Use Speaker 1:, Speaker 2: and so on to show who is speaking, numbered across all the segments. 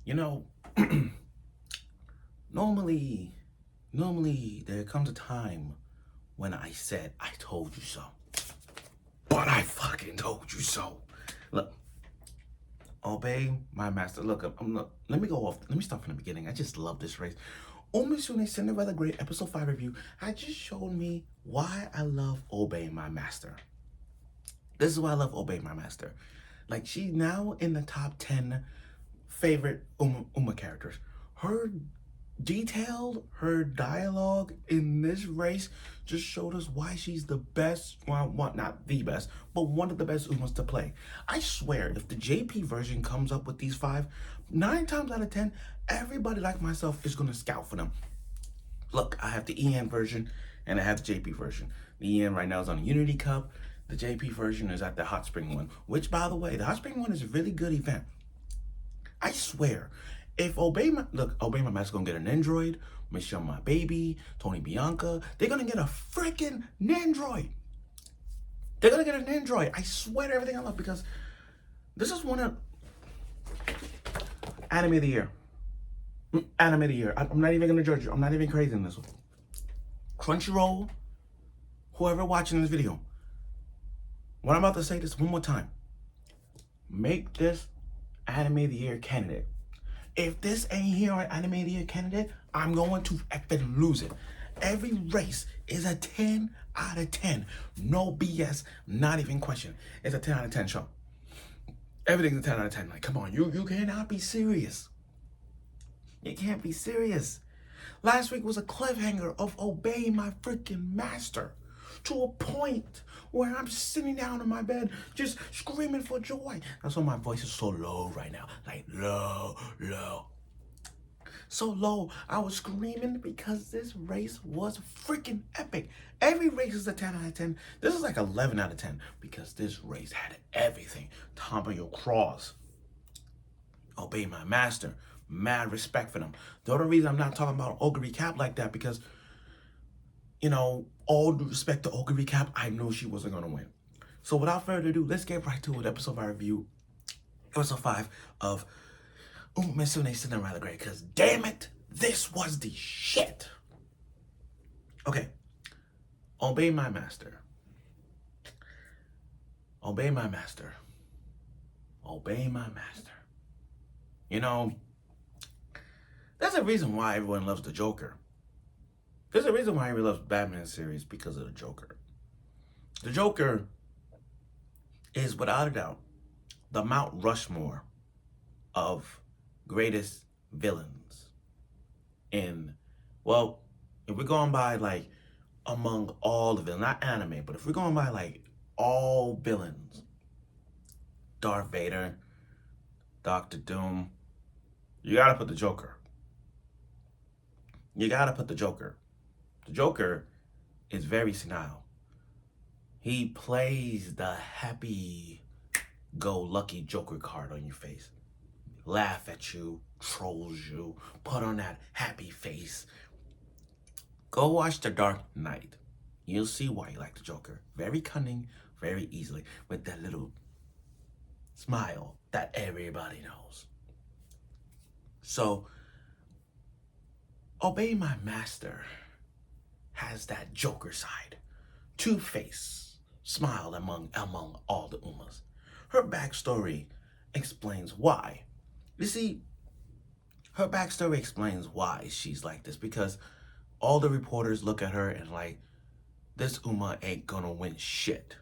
Speaker 1: You know, normally, normally there comes a time when I said, I told you so. But I fucking told you so. Look, obey my master. Look, let me go off. Let me start from the beginning. I just love this race. Musume Cinderella Great Episode 5 review had just showed me why I love obeying my master. This is why I love obeying my master. Like, she's now in the top 10 favorite Uma characters. Her her dialogue in this race just showed us why she's the best, well, not the best, but one of the best Umas to play. I swear, if the JP version comes up with these 5, 9 times out of 10, everybody like myself is going to scout for them. Look, I have the EN version and I have the JP version. The EN right now is on the Unity Cup. The JP version is at the Hot Spring one, which, by the way, the Hot Spring one is a really good event. I swear, if Obey My Master's gonna get an Android, Michelle My Baby, Tony Bianca, they're gonna get a freaking Nandroid. They're gonna get an Android. I swear to everything I love, because this is one of anime of the year. Anime of the year. I'm not even gonna judge you. I'm not even crazy in this one. Crunchyroll, whoever watching this video, what I'm about to say this one more time. Make this anime of the year candidate. If this ain't here on anime of the year candidate, I'm going to effing lose it. Every race is a 10 out of 10. No BS, not even question. It's a 10 out of 10 show. Everything's a 10 out of 10. Like, come on, you cannot be serious. You can't be serious. Last week was a cliffhanger of obeying my freaking master, to a point where I'm sitting down in my bed just screaming for joy. That's why my voice is so low right now. Like, low. So low, I was screaming because this race was freaking epic. Every race is a 10 out of 10. This is like 11 out of 10 because this race had everything. Top of your cross. Obey my master. Mad respect for them. The other reason I'm not talking about Ogre Recap like that, because, you know, all due respect to Ogre Recap, I knew she wasn't going to win. So without further ado, let's get right to it. Episode 5 review. Episode 5 of Musume Cinderella Great, because damn it, this was the shit. Okay. Obey my master. Obey my master. Obey my master. You know, there's a reason why everyone loves the Joker. There's a reason why everyone loves Batman series, because of the Joker. The Joker is, without a doubt, the Mount Rushmore of greatest villains in, well, if we're going by, like, among all the villains, not anime, but if we're going by, like, all villains, Darth Vader, Doctor Doom, you gotta put the Joker. You gotta put the Joker. The Joker is very senile. He plays the happy-go-lucky Joker card on your face. Laugh at you, trolls you, put on that happy face. Go watch The Dark Knight. You'll see why you like the Joker. Very cunning, very easily, with that little smile that everybody knows. So, Obey My Master has that Joker side. Two-Face, smiled among all the Umas. Her backstory explains why. You see, her backstory explains why she's like this, because all the reporters look at her and like, this Uma ain't gonna win shit.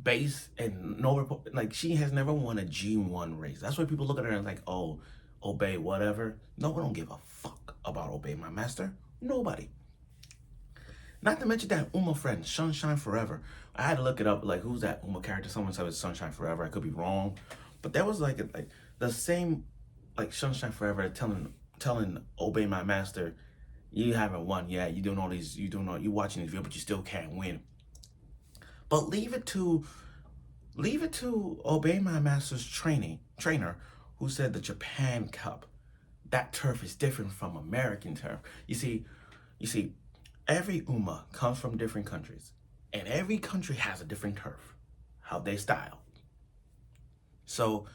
Speaker 1: Base and no report, like, she has never won a G1 race. That's why people look at her and like, oh, Obey whatever. No one don't give a fuck about Obey My Master. Nobody. Not to mention that Uma friend, Sunshine Forever. I had to look it up, like, who's that Uma character? Someone said it's Sunshine Forever. I could be wrong. But that was like the same, like, Sunshine Forever telling Obey My Master, you haven't won. Yeah, you watching this video, but you still can't win. But leave it to Obey My Master's trainer, who said the Japan Cup, that turf is different from American turf. You see, every Uma comes from different countries, and every country has a different turf, how they style. So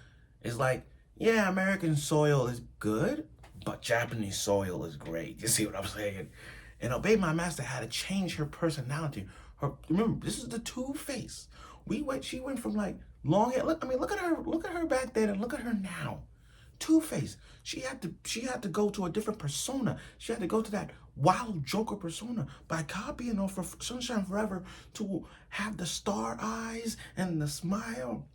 Speaker 1: it's like Yeah, American soil is good, but Japanese soil is great. You see what I'm saying? And Obey My Master had to change her personality. Her remember, this is the Two Face. She went from like long hair. Look, I mean, look at her back then, and look at her now. Two Face. She had to go to a different persona. She had to go to that wild Joker persona by copying off of Sunshine Forever to have the star eyes and the smile,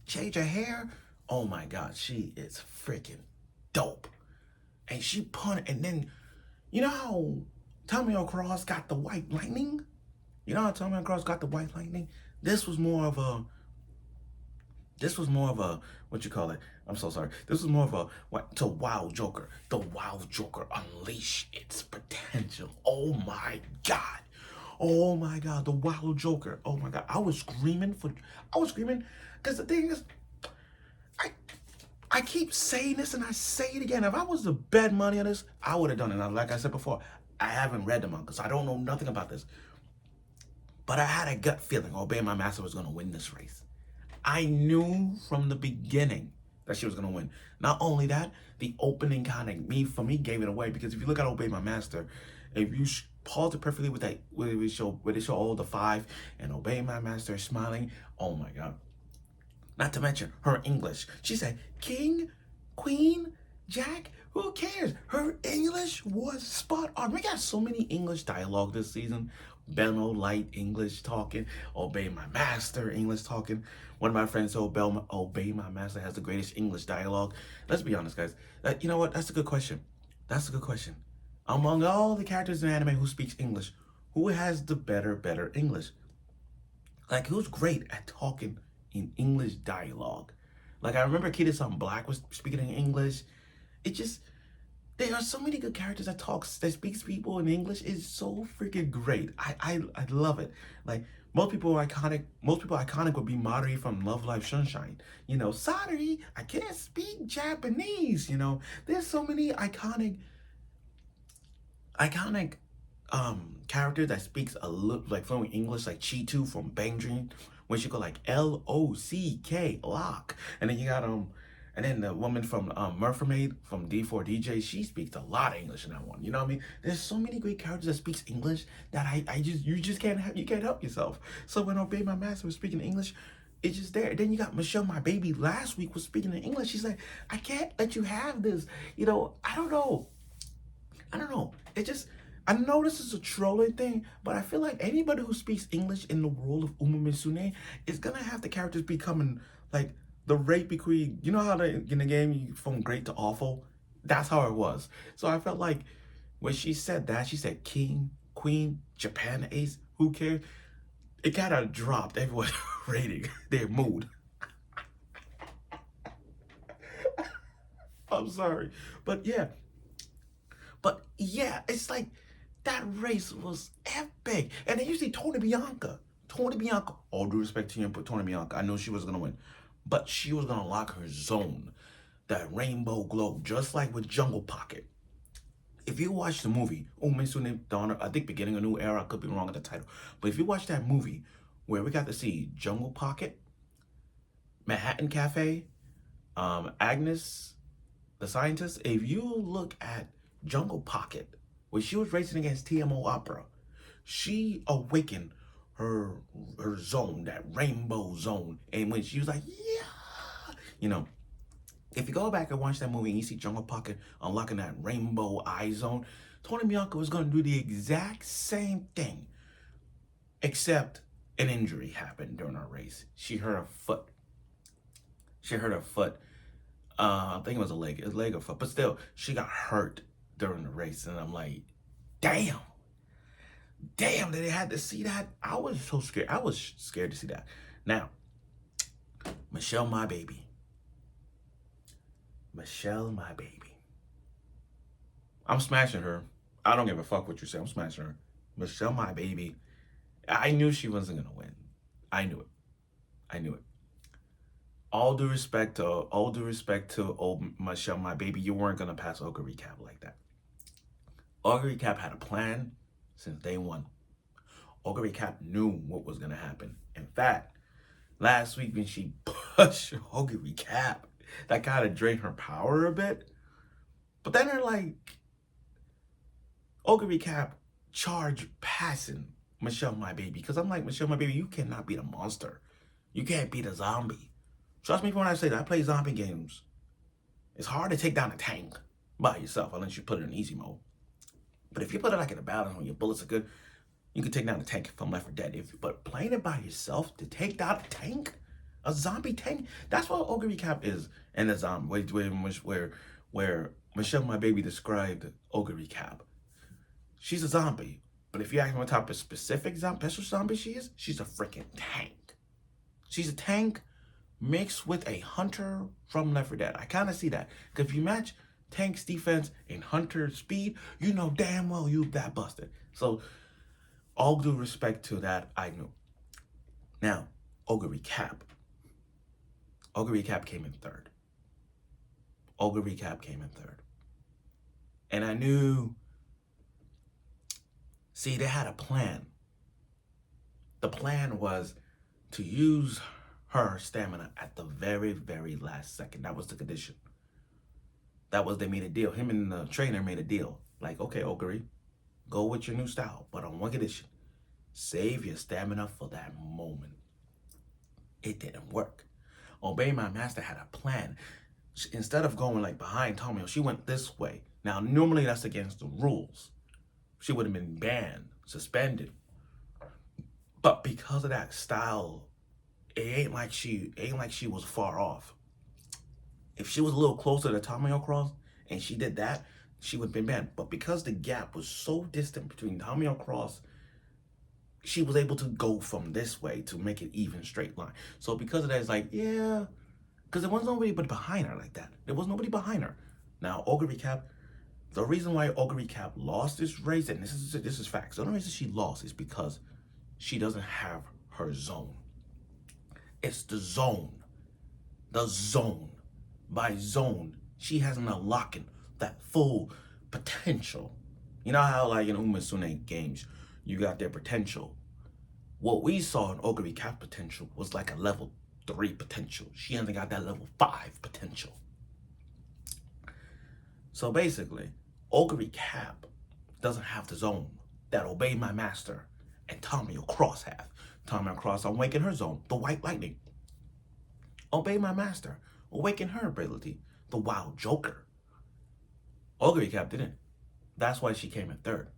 Speaker 1: change her hair. Oh my God, she is freaking dope. And she punted, and then you know how Tommy Cross got the white lightning? You know how Tommy Cross got the white lightning? This was more of a what you call it? I'm so sorry. This was more of a what to Wild Joker. The Wild Joker unleash its potential. Oh my God. Oh my God, the Wild Joker. Oh my God. I was screaming because the thing is, I I keep saying this and I say it again. If I was to bet money on this, I would have done it. Now, like I said before, I haven't read the manga, so I don't know nothing about this. But I had a gut feeling Obey My Master was going to win this race. I knew from the beginning that she was going to win. Not only that, the opening kind of, for me, gave it away. Because if you look at Obey My Master, if you pause it perfectly with that, where they show all the five and Obey My Master is smiling, oh my God. Not to mention her English. She said, King, Queen, Jack, who cares? Her English was spot on. We got so many English dialogue this season. Benno Light English talking, Obey My Master English talking. One of my friends said Obey My Master has the greatest English dialogue. Let's be honest, guys. You know what? That's a good question. That's a good question. Among all the characters in anime who speaks English, who has the better English? Like, who's great at talking in English dialogue? Like, I remember Kid-san Black was speaking in English. It just, there are so many good characters that speaks people in English. It's so freaking great. I love it. Like, most people iconic would be Mari from Love Live Sunshine. You know, sorry, I can't speak Japanese. You know, there's so many iconic character that speaks a little like fluent English, like Chi2 from Bang Dream, when she go like Lock, lock, and then you got and then the woman from Mermaid from D4DJ, she speaks a lot of English in that one. You know what I mean? There's so many great characters that speaks English that you just can't help yourself. So when Obey My Master was speaking English, it's just there. Then you got Michelle, my baby, last week was speaking in English. She's like, I can't let you have this. You know, I don't know. I don't know. It just, I know this is a trolling thing, but I feel like anybody who speaks English in the world of Musume is gonna have the characters becoming like the rate between, you know how in the game you from great to awful? That's how it was. So I felt like when she said that, she said king, queen, Japan ace, who cares? It kind of dropped everyone's rating, their mood. I'm sorry. But yeah, it's like that race was epic. And then you see Tony Bianca. Tony Bianca, all due respect to you, but Tony Bianca, I know she was going to win. But she was going to lock her zone, that rainbow glow, just like with Jungle Pocket. If you watch the movie, Umisune Dawn, I think Beginning a New Era, I could be wrong with the title. But if you watch that movie where we got to see Jungle Pocket, Manhattan Cafe, Agnes, the scientist, if you look at Jungle Pocket, when she was racing against TMO Opera, she awakened her zone, that rainbow zone. And when she was like, yeah, you know, if you go back and watch that movie and you see Jungle Pocket unlocking that rainbow eye zone, Tony Bianca was going to do the exact same thing, except an injury happened during our race. She hurt her foot. I think it was a leg or foot, but still, she got hurt during the race, and I'm like, damn, that they had to see that. I was so scared. I was scared to see that. Now, Michelle, my baby. Michelle, my baby. I'm smashing her. I don't give a fuck what you say. I'm smashing her. Michelle, my baby. I knew she wasn't gonna win. I knew it. I knew it. All due respect to old Michelle, my baby, you weren't gonna pass Ogre Recap like that. Ogre Recap had a plan since day one. Ogre Recap knew what was gonna happen. In fact, last week when she pushed Ogre Recap, that kind of drained her power a bit. But then they're like, Ogre Cap charge passing Michelle My Baby. Because I'm like, Michelle My Baby, you cannot beat a monster. You can't beat a zombie. Trust me when I say that I play zombie games. It's hard to take down a tank by yourself unless you put it in easy mode. But if you put it like in a balance when your bullets are good, you can take down a tank from Left 4 Dead. But playing it by yourself to take down a tank, a zombie tank, that's what Ogre Cap is. And the zombie, where Michelle My Baby described Ogre Cap. She's a zombie, but if you ask me what type of specific special zombie she is, she's a freaking tank. She's a tank mixed with a hunter from Left 4 Dead. I kind of see that. Because if you match tank's defense and hunter's speed, you know damn well you that busted. So, all due respect to that, I knew. Now, Ogre Cap. Ogre Cap came in third. Ogre Cap came in third. And I knew... See, they had a plan. The plan was to use her stamina at the very, very last second. That was the condition. That was, they made a deal. Him and the trainer made a deal. Like, okay, Ogre, go with your new style, but on one condition. Save your stamina for that moment. It didn't work. Obey My Master had a plan. Instead of going like behind Tomio, she went this way. Now, normally that's against the rules. She would have been banned, suspended. But because of that style, it ain't like she was far off. If she was a little closer to Tomio Cross and she did that, she would have been banned. But because the gap was so distant between Tomio Cross, she was able to go from this way to make it even straight line. So because of that, it's like, yeah, because there wasn't nobody but behind her like that. There was nobody behind her. Now, Ogre Cap. The reason why Ogre Cap lost this race, and this is facts, the only reason she lost is because she doesn't have her zone. It's the zone. The zone. By zone, she hasn't unlocked that full potential. You know how like in Musume games, you got their potential. What we saw in Ogre Cap potential was like a level 3 potential. She hasn't got that level 5 potential. So basically, Ogre Cap doesn't have the zone that Obey My Master and Tomio Cross have. Tomio Cross awakened her zone, the White Lightning. Obey My Master awakened her ability, the Wild Joker. Ogre Cap didn't. That's why she came in third.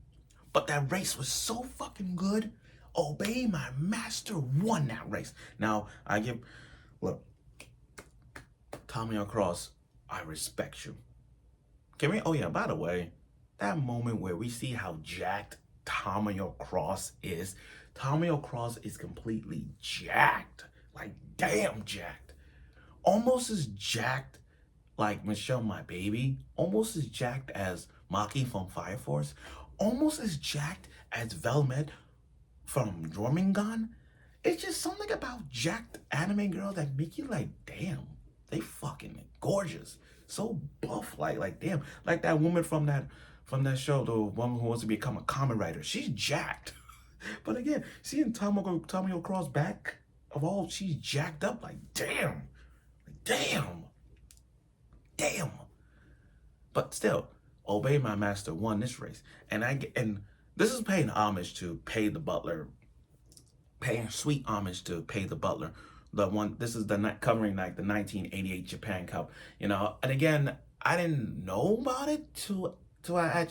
Speaker 1: But that race was so fucking good. Obey My Master won that race. Now, look, Tomio Cross, I respect you. Oh yeah, by the way, that moment where we see how jacked Tomio Cross is. Tomio Cross is completely jacked. Like, damn jacked. Almost as jacked like Michelle My Baby. Almost as jacked as Maki from Fire Force. Almost as jacked as Velmet from Jormungand. It's just something about jacked anime girls that make you like, damn, they fucking gorgeous. So buff, like damn, like that woman from that show, the woman who wants to become a comic writer. She's jacked, but again, seeing Tomio Cross back of all, she's jacked up. Like damn, damn. But still, Obey My Master won this race, and this is paying homage to Pay the Butler, paying sweet homage to Pay the Butler. This is covering like the 1988 Japan Cup, you know. And again, I didn't know about it till I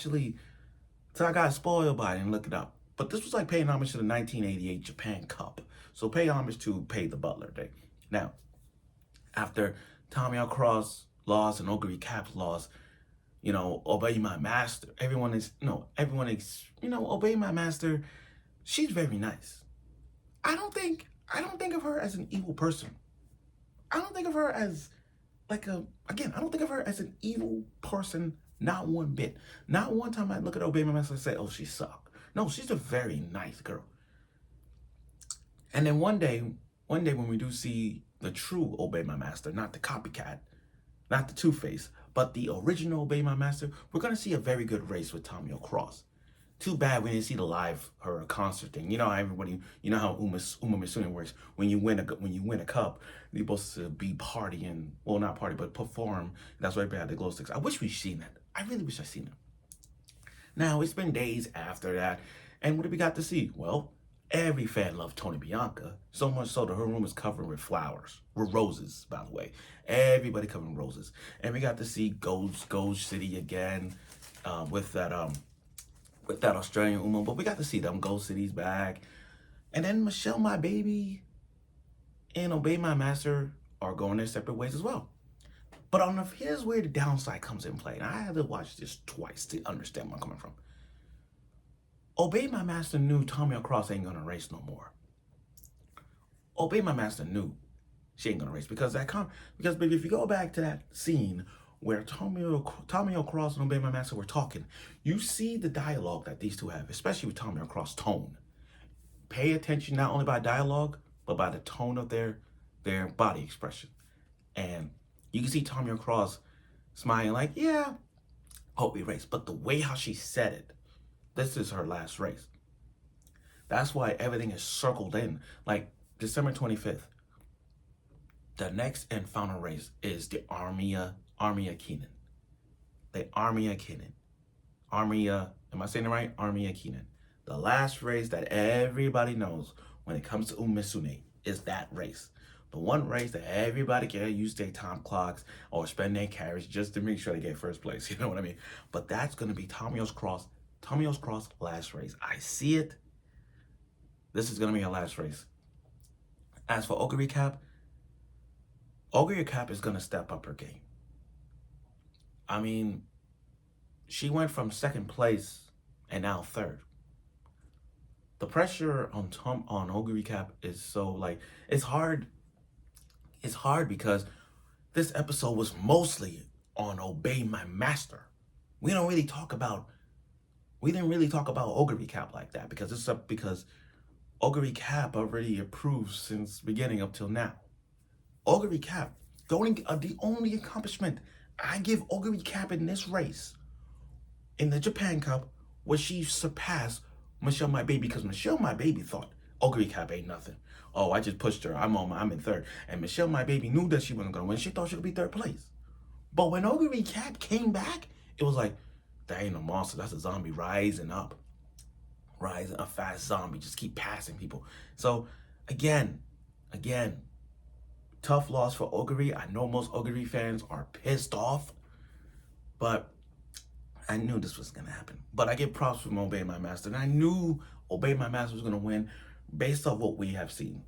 Speaker 1: got spoiled by it and looked it up. But this was like paying homage to the 1988 Japan Cup. So pay homage to Pay the Butler Day. Now, after Tomio Cross lost and Ogre Cap's lost, you know, Obey My Master. Obey My Master. She's very nice. I don't think of her as an evil person. I don't think of her as I don't think of her as an evil person, not one bit. Not one time I look at Obey My Master and say, oh, she sucked. No, she's a very nice girl. And then one day when we do see the true Obey My Master, not the copycat, not the Two-Face, but the original Obey My Master, we're going to see a very good race with Tomio Cross. Too bad we didn't see the live her concert thing. You know how everybody, you know how Uma Musume works. When you win a cup, you're supposed to be partying. Well, not party, but perform. That's why everybody had the glow sticks. I wish we'd seen that. I really wish I'd seen it. Now it's been days after that, and what did we got to see? Well, every fan loved Tony Bianca, so much so that her room is covered with flowers, with roses, by the way. Everybody covered in roses, and we got to see Gold City again, with that Australian Uma, but we got to see them. Gold City's back. And then Michelle, my baby, and Obey My Master are going their separate ways as well. But here's where the downside comes in play. And I had to watch this twice to understand where I'm coming from. Obey My Master knew Tamia Cross ain't gonna race no more. Obey My Master knew she ain't gonna race because baby, if you go back to that scene where Tamia Cross and Obey My Master were talking, you see the dialogue that these two have, especially with Tamia Cross' tone. Pay attention not only by dialogue, but by the tone of their body expression. And you can see Tamia Cross smiling like, yeah, hope we race. But the way how she said it, this is her last race. That's why everything is circled in. Like December 25th, the next and final race is the Army of Kenan. The Army of Kenan. Am I saying it right? Army of Kenan. The last race that everybody knows when it comes to Musume is that race. The one race that everybody can use their time clocks or spend their carriage just to make sure they get first place. You know what I mean? But that's going to be Tamio's Cross last race. I see it. This is going to be her last race. As for Ogre Cap is going to step up her game. I mean, she went from second place and now third. The pressure on Ogre Cap is so, like, it's hard. It's hard because this episode was mostly on Obey My Master. We didn't really talk about Ogre Cap like that because Ogre Cap already approved since beginning up till now. Ogre Cap, the only accomplishment I give Ogre Cap in this race, in the Japan Cup, was she surpassed Michelle, my baby, because Michelle, my baby, thought Ogre Cap ain't nothing. Oh, I just pushed her. I'm in third. And Michelle, my baby, knew that she wasn't gonna win. She thought she could be third place. But when Ogre Cap came back, it was like, that ain't a monster. That's a zombie rising up. A fast zombie. Just keep passing people. So again, tough loss for Ogre. I know most Ogre fans are pissed off, but I knew this was gonna happen. But I give props from Obey My Master, and I knew Obey My Master was gonna win based off what we have seen.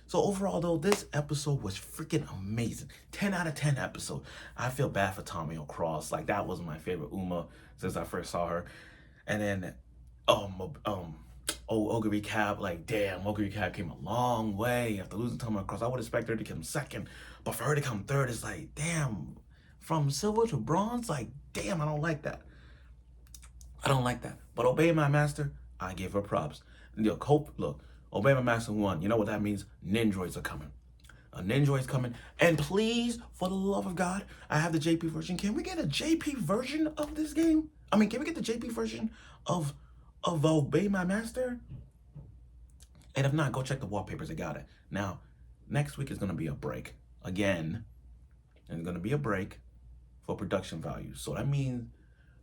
Speaker 1: So overall though, this episode was freaking amazing. 10 out of 10 episode. I feel bad for Tamia Cross. Like, that was my favorite Uma since I first saw her. And then Ogre Cap, like, damn, Ogre Cap came a long way after losing Tamia Cross. I would expect her to come second, but for her to come third is like, damn, from silver to bronze, like, damn, I don't like that. But Obey My Master, I give her props. Look, Obey My Master won. You know what that means? Ninjroids are coming. A Ninjroid's coming. And please, for the love of God, I have the JP version. Can we get a JP version of this game? I mean, can we get the JP version of Obey My Master? And if not, go check the wallpapers. I got it. Now, next week is going to be a break. Again, it's going to be a break for production value. So that means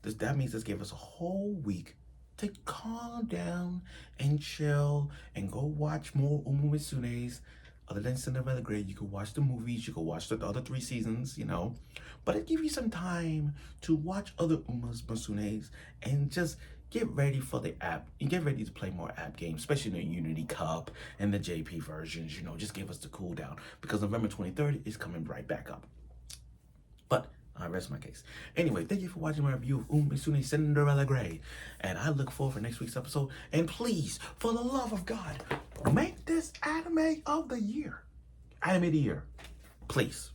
Speaker 1: this gave us a whole week to calm down and chill and go watch more Uma Musume's. Other than Cinderella Grey, you could watch the movies, you could watch the other 3 seasons, you know. But it gives you some time to watch other Musume's and just get ready for the app. And get ready to play more app games, especially the Unity Cup and the JP versions, you know. Just give us the cool down because November 23rd is coming right back up. But I rest my case. Anyway, thank you for watching my review of Uma Musume Cinderella Grey. And I look forward for next week's episode. And please, for the love of God, make this anime of the year. Anime of the year. Please.